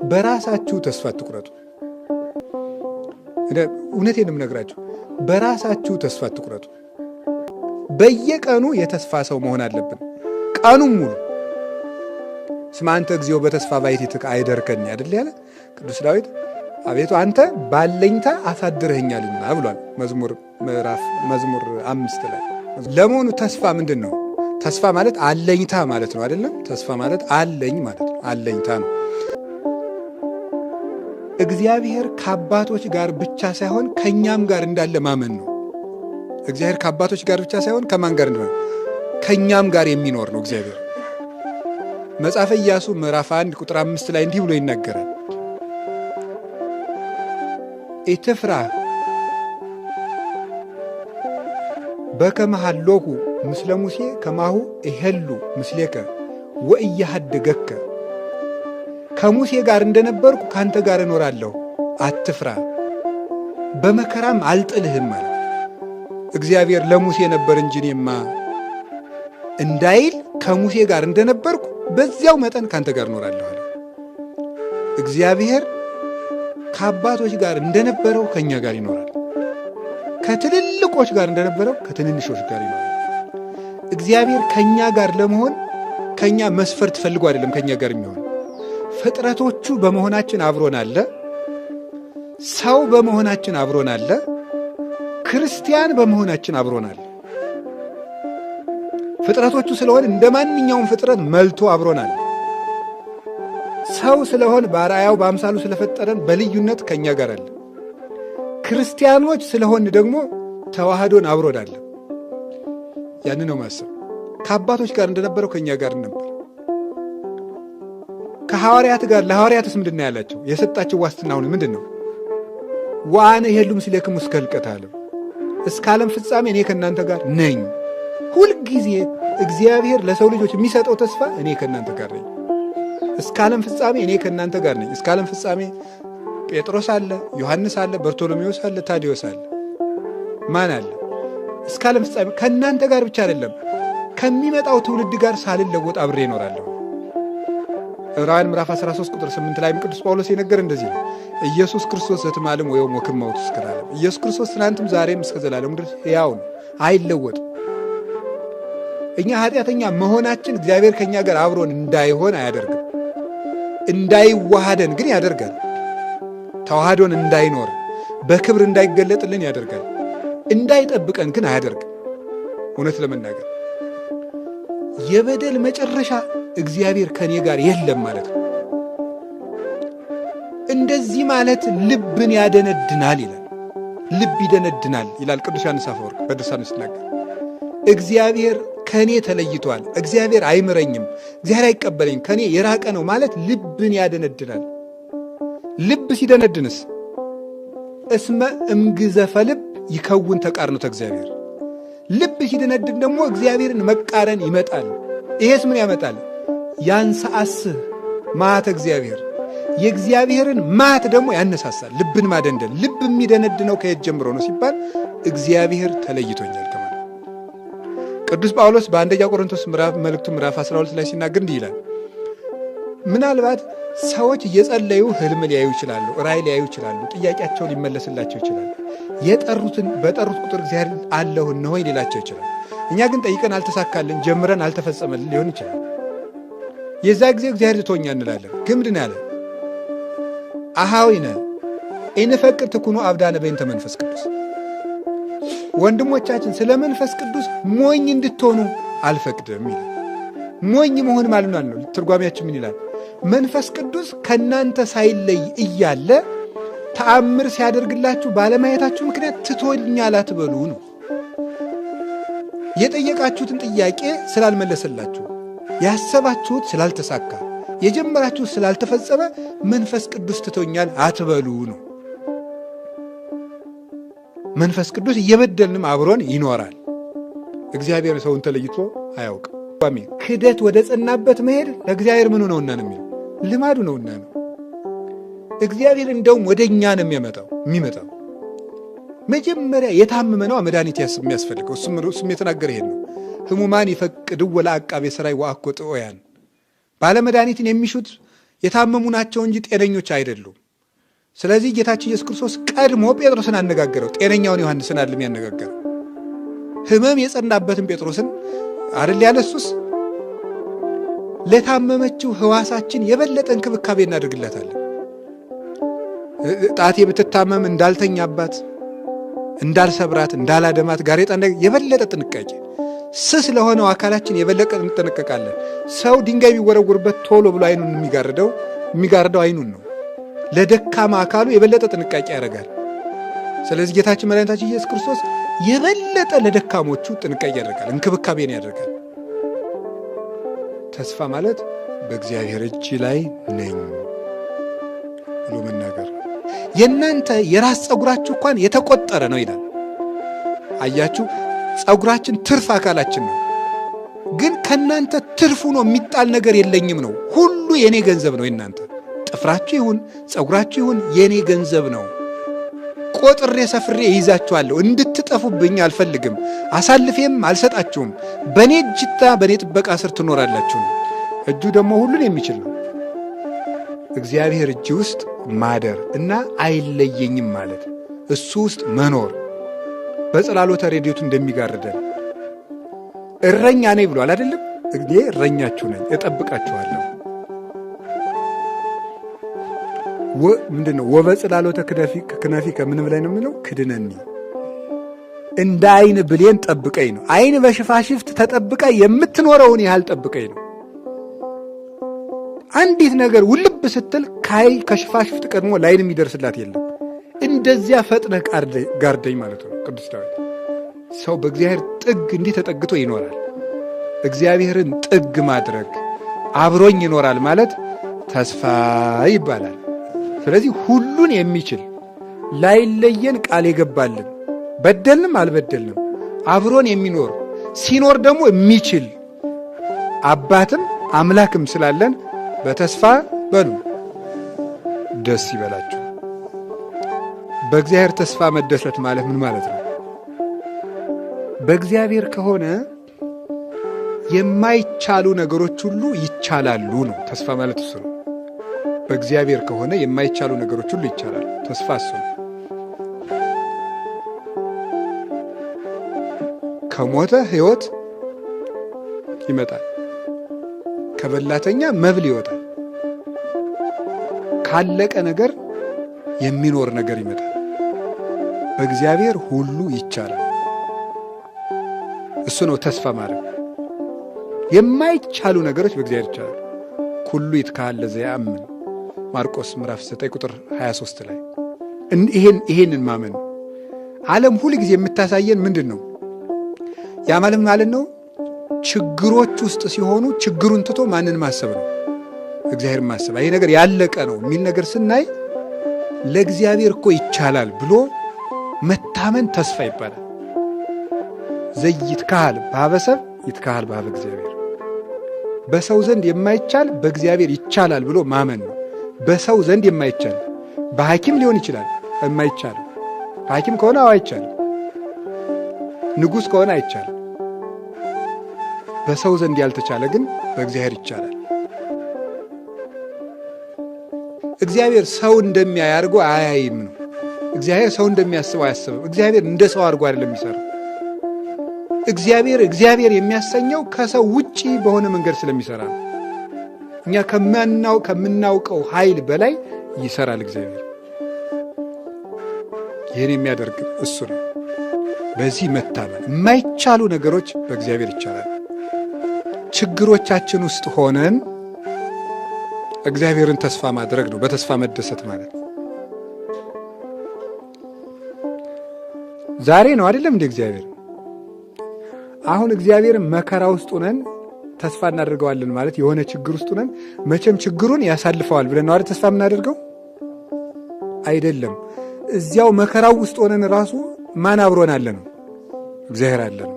በራሳችሁ ተስፋ አትቁረጡ። እውነቴን የምነግራችሁ በራሳችሁ ተስፋ አትቁረጡ። በየቀኑ የተስፋ ሰው መሆን አለብን። ቀኑን ሙሉ ስማ አንተ እግዚኦ በተስፋ ባሕቲትከ አይደርከኒ አይደል ያለ ቅዱስ ዳዊት። አቤቱ አንተ ባለኝታ አሳድረኸኛልና ብሏል መዝሙር 5 ላይ። ለመሆኑ ተስፋ ምንድን ነው? ተስፋ ማለት አለኝታ ማለት ነው አይደለም? ተስፋ ማለት አለኝ ማለት ነው፣ አለኝታ ነው። እግዚአብሔር ከአባቶች ጋር ብቻ ሳይሆን ከእኛም ጋር እንዳለ ማመን ነው። እግዚአብሔር ከአባቶች ጋር ብቻ ሳይሆን ከማን ጋር እንደሆነ ከእኛም ጋር የሚኖር ነው እግዚአብሔር። መጽሐፈ ኢያሱ ምዕራፍ 1 ቁጥር 5 ላይ እንዲህ ብሎ ይናገራል። ኢትፍራህ በከመ ሀሎኩ ምስለ ሙሴ ከማሁ እሄሉ ምስሌከ ወኢያሃድገከ። ከሙሴ ጋር እንደነበርኩ ካንተ ጋር እኖራለሁ፣ አትፍራ፣ በመከራም አልጥልህም ማለት እግዚአብሔር ለሙሴ ነበር እንጂ እኔማ እንዳይል ከሙሴ ጋር እንደነበርኩ በዚያው መጠን ካንተ ጋር እኖራለሁ አለ። እግዚአብሔር ከአባቶች ጋር እንደነበረው ከእኛ ጋር ይኖራል። ከትልልቆች ጋር እንደነበረው ከትንንሾች ጋር ይኖራል። እግዚአብሔር ከእኛ ጋር ለመሆን ከእኛ መስፈርት ፈልጎ አይደለም ከእኛ ጋር የሚሆን። ፍጥረቶቹ በመሆናችን አብሮን አለ። ሰው በመሆናችን አብሮን አለ። ክርስቲያን በመሆናችን አብሮን አለ። ፍጥረቶቹ ስለሆን እንደ ማንኛውም ፍጥረት መልቶ አብሮን አለ። ሰው ስለሆን በአርአያው በአምሳሉ ስለፈጠረን በልዩነት ከእኛ ጋር አለ። ክርስቲያኖች ስለሆን ደግሞ ተዋህዶን አብሮን አለ። ያን ነው ማሰብ። ከአባቶች ጋር እንደነበረው ከእኛ ጋር ነበር። ከሐዋርያት ጋር ለሐዋርያትስ ምንድን ነው ያላቸው? የሰጣቸው ዋስትና አሁን ምንድን ነው? ወአነ እሄሉ ምስሌክሙ እስከ ሕልቀተ ዓለም፣ እስከ ዓለም ፍጻሜ እኔ ከእናንተ ጋር ነኝ። ሁልጊዜ እግዚአብሔር ለሰው ልጆች የሚሰጠው ተስፋ እኔ ከእናንተ ጋር ነኝ፣ እስከ ዓለም ፍጻሜ እኔ ከእናንተ ጋር ነኝ። እስከ ዓለም ፍጻሜ ጴጥሮስ አለ፣ ዮሐንስ አለ፣ በርቶሎሜዎስ አለ፣ ታዲዮስ አለ፣ ማን አለ? እስከ ዓለም ፍጻሜ ከእናንተ ጋር ብቻ አይደለም ከሚመጣው ትውልድ ጋር ሳልለወጥ አብሬ እኖራለሁ። ዕብራውያን ምዕራፍ 13 ቁጥር 8 ላይም ቅዱስ ጳውሎስ የነገር እንደዚህ ነው። ኢየሱስ ክርስቶስ ዘትማልም ወይም ወክማውት እስከ ዓለም። ኢየሱስ ክርስቶስ ትናንትም ዛሬም እስከ ዘላለሙ ድረስ ሕያው ነው፣ አይለወጥም። እኛ ኃጢአተኛ መሆናችን እግዚአብሔር ከእኛ ጋር አብሮን እንዳይሆን አያደርግም። እንዳይዋሃደን ግን ያደርጋል። ተዋህዶን እንዳይኖር በክብር እንዳይገለጥልን ያደርጋል። እንዳይጠብቀን ግን አያደርግም። እውነት ለመናገር የበደል መጨረሻ እግዚአብሔር ከኔ ጋር የለም ማለት ነው። እንደዚህ ማለት ልብን ያደነድናል ይላል። ልብ ይደነድናል ይላል ቅዱስ ዮሐንስ አፈወርቅ በድርሳኑ ሲናገር። እግዚአብሔር ከኔ ተለይቷል፣ እግዚአብሔር አይምረኝም፣ እግዚአብሔር አይቀበለኝም፣ ከኔ የራቀ ነው ማለት ልብን ያደነድናል። ልብ ሲደነድንስ እስመ እምግዘፈ ልብ ይከውን ተቃርኖተ እግዚአብሔር። ልብ ሲደነድን ደግሞ እግዚአብሔርን መቃረን ይመጣል። ይሄስ ምን ያመጣል? ያንሰአስህ መዓተ እግዚአብሔር፣ የእግዚአብሔርን መዓት ደግሞ ያነሳሳል። ልብን ማደንደን። ልብ የሚደነድነው ከየት ጀምሮ ነው ሲባል እግዚአብሔር ተለይቶኛል ከማለት። ቅዱስ ጳውሎስ በአንደኛ ቆሮንቶስ መልእክቱ ምዕራፍ 12 ላይ ሲናገር እንዲህ ይላል። ምናልባት ሰዎች እየጸለዩ ህልም ሊያዩ ይችላሉ፣ ራእይ ሊያዩ ይችላሉ፣ ጥያቄያቸው ሊመለስላቸው ይችላል። በጠሩት ቁጥር እግዚአብሔር አለሁ እነሆኝ ሊላቸው ይችላል። እኛ ግን ጠይቀን አልተሳካልን፣ ጀምረን አልተፈጸመልን ሊሆን ይችላል። የዛ ጊዜ እግዚአብሔር ትቶኛ እንላለን። ግን ምንድን ያለ አሃዊነ ኢንፈቅድ ትኩኑ አብዳነ በእንተ መንፈስ ቅዱስ። ወንድሞቻችን ስለ መንፈስ ቅዱስ ሞኝ እንድትሆኑ አልፈቅድም ይላል። ሞኝ መሆን ማለት ነው። ትርጓሜያችን ምን ይላል? መንፈስ ቅዱስ ከእናንተ ሳይለይ እያለ ተአምር ሲያደርግላችሁ ባለማየታችሁ ምክንያት ትቶኛል አትበሉ ነው። የጠየቃችሁትን ጥያቄ ስላልመለሰላችሁ፣ ያሰባችሁት ስላልተሳካ፣ የጀመራችሁት ስላልተፈጸመ መንፈስ ቅዱስ ትቶኛል አትበሉ ነው። መንፈስ ቅዱስ እየበደልንም አብሮን ይኖራል። እግዚአብሔር ሰውን ተለይቶ አያውቅም። ክደት ወደ ጸናበት መሄድ ለእግዚአብሔር ምኑ ነውና ነው የሚለው፣ ልማዱ ነውና ነው። እግዚአብሔር እንደውም ወደ እኛ ነው የሚመጣው። መጀመሪያ የታመመ ነው መድኃኒት የሚያስፈልገው። እሱም የተናገረ ይሄን ነው። ሕሙማን ይፈቅዱ ወለዐቃቤ ሠራይ ወአኮ ጥዑያን። ባለመድኃኒትን የሚሹት የታመሙ ናቸው እንጂ ጤነኞች አይደሉም። ስለዚህ ጌታችን ኢየሱስ ክርስቶስ ቀድሞ ጴጥሮስን አነጋገረው። ጤነኛውን ዮሐንስን አይደለም ያነጋገረው። ሕመም የጸናበትን ጴጥሮስን አይደል ያለሱስ። ለታመመችው ሕዋሳችን የበለጠ እንክብካቤ እናደርግላታለን። ጣቴ ብትታመም እንዳልተኛባት፣ እንዳልሰብራት፣ እንዳላደማት ጋሬጣ የበለጠ ጥንቃቄ፣ ስስ ለሆነው አካላችን የበለጠ እንጠነቀቃለን። ሰው ድንጋይ ቢወረውርበት ቶሎ ብሎ አይኑን የሚጋርደው አይኑን ነው። ለደካማ አካሉ የበለጠ ጥንቃቄ ያደርጋል። ስለዚህ ጌታችን መድኃኒታችን ኢየሱስ ክርስቶስ የበለጠ ለደካሞቹ ጥንቃቄ ያደርጋል፣ እንክብካቤን ያደርጋል። ተስፋ ማለት በእግዚአብሔር እጅ ላይ ነኝ ብሎ መናገር። የእናንተ የራስ ፀጉራችሁ እንኳን የተቆጠረ ነው ይላል። አያችሁ፣ ፀጉራችን ትርፍ አካላችን ነው። ግን ከእናንተ ትርፉ ነው የሚጣል ነገር የለኝም ነው። ሁሉ የኔ ገንዘብ ነው። የእናንተ ጥፍራችሁ ይሁን ፀጉራችሁ ይሁን የኔ ገንዘብ ነው። ቆጥሬ ሰፍሬ ይይዛችኋለሁ። እንድትጠፉብኝ አልፈልግም። አሳልፌም አልሰጣችሁም። በእኔ እጅታ በእኔ ጥበቃ ስር ትኖራላችሁ ነው። እጁ ደግሞ ሁሉን የሚችል ነው። እግዚአብሔር እጅ ውስጥ ማደር እና አይለየኝም ማለት እሱ ውስጥ መኖር በጽላሎተ ረድኤቱ እንደሚጋርደን እረኛ ነኝ ብሏል አይደለም? እኔ እረኛችሁ ነኝ፣ እጠብቃችኋለሁ። ምንድነው? ወበጽላሎተ ክነፊ ከምን ብላይ ነው የሚለው? ክድነኒ፣ እንደ አይን ብሌን ጠብቀኝ ነው። አይን በሽፋሽፍት ተጠብቃ የምትኖረውን ያህል ጠብቀኝ ነው። አንዲት ነገር ውልብ ስትል ከሽፋሽፍት ቀድሞ ላይን የሚደርስላት የለም። እንደዚያ ፈጥነህ ጋርደኝ ማለት ነው። ቅዱስ ዳዊት ሰው በእግዚአብሔር ጥግ እንዲህ ተጠግቶ ይኖራል። እግዚአብሔርን ጥግ ማድረግ አብሮኝ ይኖራል ማለት ተስፋ ይባላል። ስለዚህ ሁሉን የሚችል ላይለየን ቃል የገባልን በደልንም አልበደልንም አብሮን የሚኖር ሲኖር ደግሞ የሚችል አባትም አምላክም ስላለን በተስፋ በሉ ደስ ይበላችሁ። በእግዚአብሔር ተስፋ መደሰት ማለት ምን ማለት ነው? በእግዚአብሔር ከሆነ የማይቻሉ ነገሮች ሁሉ ይቻላሉ ነው። ተስፋ ማለት እሱ ነው። በእግዚአብሔር ከሆነ የማይቻሉ ነገሮች ሁሉ ይቻላሉ። ተስፋ እሱ ነው። ከሞተ ሕይወት ይመጣል። ከበላተኛ መብል ይወጣል። ካለቀ ነገር የሚኖር ነገር ይመጣል። በእግዚአብሔር ሁሉ ይቻላል። እሱ ነው ተስፋ ማለት። የማይቻሉ ነገሮች በእግዚአብሔር ይቻላል። ኩሉ ይትካሀል ለዘየአምን ማርቆስ ምዕራፍ 9 ቁጥር 23 ላይ ይሄንን ማመን ነው። ዓለም ሁል ጊዜ የምታሳየን ምንድን ነው? ያ ማለት ነው ችግሮች ውስጥ ሲሆኑ ችግሩን ትቶ ማንን ማሰብ ነው? እግዚአብሔር ማሰብ። ይሄ ነገር ያለቀ ነው የሚል ነገር ስናይ ለእግዚአብሔር እኮ ይቻላል ብሎ መታመን ተስፋ ይባላል። ዘይትካሀል በኀበ ሰብእ ይትካሀል በኀበ እግዚአብሔር። በሰው ዘንድ የማይቻል በእግዚአብሔር ይቻላል ብሎ ማመን ነው። በሰው ዘንድ የማይቻል በሐኪም ሊሆን ይችላል የማይቻል ሐኪም ከሆነ አይቻልም። ንጉሥ ከሆነ አይቻልም። በሰው ዘንድ ያልተቻለ ግን በእግዚአብሔር ይቻላል። እግዚአብሔር ሰው እንደሚያይ አድርጎ አያይም ነው። እግዚአብሔር ሰው እንደሚያስበው አያስብም። እግዚአብሔር እንደ ሰው አድርጎ አይደለም የሚሰራው። እግዚአብሔር የሚያሰኘው ከሰው ውጪ በሆነ መንገድ ስለሚሰራ ነው። እኛ ከምናውቀው ኃይል በላይ ይሰራል እግዚአብሔር። ይህን የሚያደርግ እሱ ነው። በዚህ መታመን የማይቻሉ ነገሮች በእግዚአብሔር ይቻላል። ችግሮቻችን ውስጥ ሆነን እግዚአብሔርን ተስፋ ማድረግ ነው። በተስፋ መደሰት ማለት ዛሬ ነው አይደለም እንደ እግዚአብሔር። አሁን እግዚአብሔርን መከራ ውስጥ ሆነን ተስፋ እናደርገዋለን ማለት የሆነ ችግር ውስጥ ሆነን መቼም ችግሩን ያሳልፈዋል ብለን ነው አይደል ተስፋ የምናደርገው? አይደለም። እዚያው መከራው ውስጥ ሆነን ራሱ ማን አብሮን አለ ነው? እግዚአብሔር አለ ነው።